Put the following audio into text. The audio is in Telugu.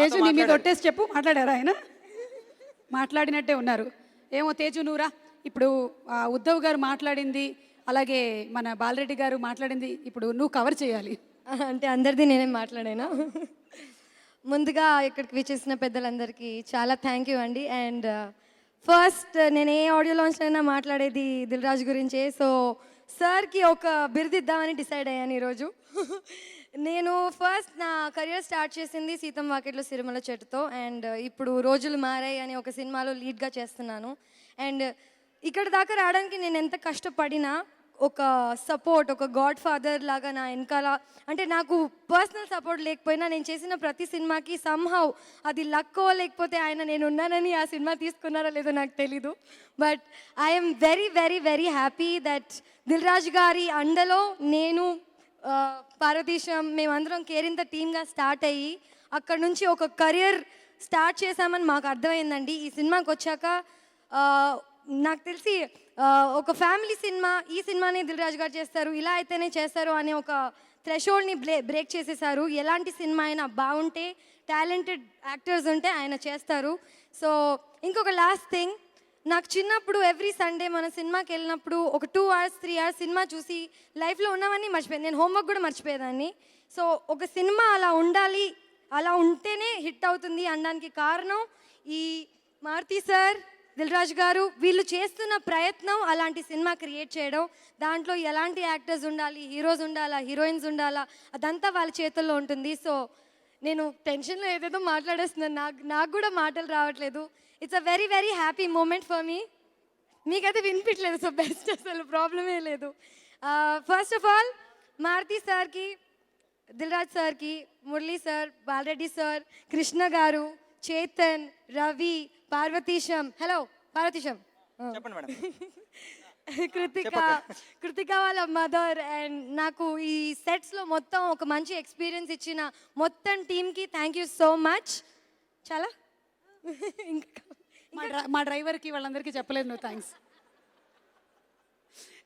తేజు నీ మీద ఒట్టేసి చెప్పు, మాట్లాడారా ఆయన? మాట్లాడినట్టే ఉన్నారు. ఏమో తేజు నువ్వురా. ఇప్పుడు ఉద్ధవ్ గారు మాట్లాడింది, అలాగే మన బాలరెడ్డి గారు మాట్లాడింది ఇప్పుడు నువ్వు కవర్ చేయాలి. అంటే అందరిది నేనే మాట్లాడాను. ముందుగా ఇక్కడికి విచ్చేసిన పెద్దలందరికీ చాలా థ్యాంక్ యూ అండి. అండ్ ఫస్ట్ నేను ఏ ఆడియో లాంచ్లో అయినా మాట్లాడేది దిల్ రాజు గురించే. సో సార్కి ఒక బిరుదిద్దామని డిసైడ్ అయ్యాను ఈరోజు. నేను ఫస్ట్ నా కెరియర్ స్టార్ట్ చేసింది సీతం వాకిట్లో సిరిమల చెట్టుతో. అండ్ ఇప్పుడు రోజులు మారాయి అని ఒక సినిమాలో లీడ్గా చేస్తున్నాను. అండ్ ఇక్కడ దాకా రావడానికి నేను ఎంత కష్టపడినా ఒక సపోర్ట్, ఒక గాడ్ ఫాదర్ లాగా నా వెనకాల, అంటే నాకు పర్సనల్ సపోర్ట్ లేకపోయినా నేను చేసిన ప్రతి సినిమాకి సమ్హౌ అది లక్కో లేకపోతే ఆయన నేను ఉన్నానని ఆ సినిమా తీసుకున్నారో లేదో నాకు తెలీదు. But I'm very very very happy that Dil Raju గారి అండలో నేను పార్వతీశం మేమందరం కేరింత టీమ్గా స్టార్ట్ అయ్యి అక్కడ నుంచి ఒక కెరియర్ స్టార్ట్ చేశామని మాకు అర్థమైందండి. ఈ సినిమాకి వచ్చాక నాకు తెలిసి ఒక ఫ్యామిలీ సినిమా, ఈ సినిమానే దిల్ రాజు గారు చేస్తారు, ఇలా అయితేనే చేస్తారు అనే ఒక థ్రెషోల్డ్ని బ్రేక్ చేసేసారు. ఎలాంటి సినిమా అయినా బాగుంటే, టాలెంటెడ్ యాక్టర్స్ ఉంటే ఆయన చేస్తారు. సో ఇంకొక లాస్ట్ థింగ్, నాకు చిన్నప్పుడు ఎవ్రీ సండే మన సినిమాకి వెళ్ళినప్పుడు ఒక 2 hours 3 hours సినిమా చూసి లైఫ్లో ఉన్నవన్నీ మర్చిపోయాను. నేను హోంవర్క్ కూడా మర్చిపోయేదాన్ని. సో ఒక సినిమా అలా ఉండాలి, అలా ఉంటేనే హిట్ అవుతుంది అనడానికి కారణం ఈ మారుతి సార్, దిల్ రాజు గారు, వీళ్ళు చేస్తున్న ప్రయత్నం అలాంటి సినిమా క్రియేట్ చేయడం. దాంట్లో ఎలాంటి యాక్టర్స్ ఉండాలి, హీరోస్ ఉండాలా, హీరోయిన్స్ ఉండాలా, అదంతా వాళ్ళ చేతుల్లో ఉంటుంది. సో నేను టెన్షన్లో ఏదేదో మాట్లాడేస్తున్నాను, నాకు కూడా మాటలు రావట్లేదు. It's a very very happy moment for me. మీకైతే వినిపించలేదు, సో బెస్ట్, అసలు ప్రాబ్లమే లేదు. ఫస్ట్ ఆఫ్ ఆల్ మారుతి సార్కి, దిల్ రాజు సార్కి, మురళీ సార్, బాలరెడ్డి సార్, కృష్ణ గారు, చేతన్, రవి, పార్వతీశం, హలో పార్వతీశం, కృతిక వాళ్ళ మదర్, అండ్ నాకు ఈ సెట్స్లో మొత్తం ఒక మంచి ఎక్స్పీరియన్స్ ఇచ్చిన మొత్తం టీమ్కి థ్యాంక్ యూ సో మచ్. చాలా మా డ్రైవర్కి వాళ్ళందరికీ చెప్పలేదు నువ్వు థ్యాంక్స్.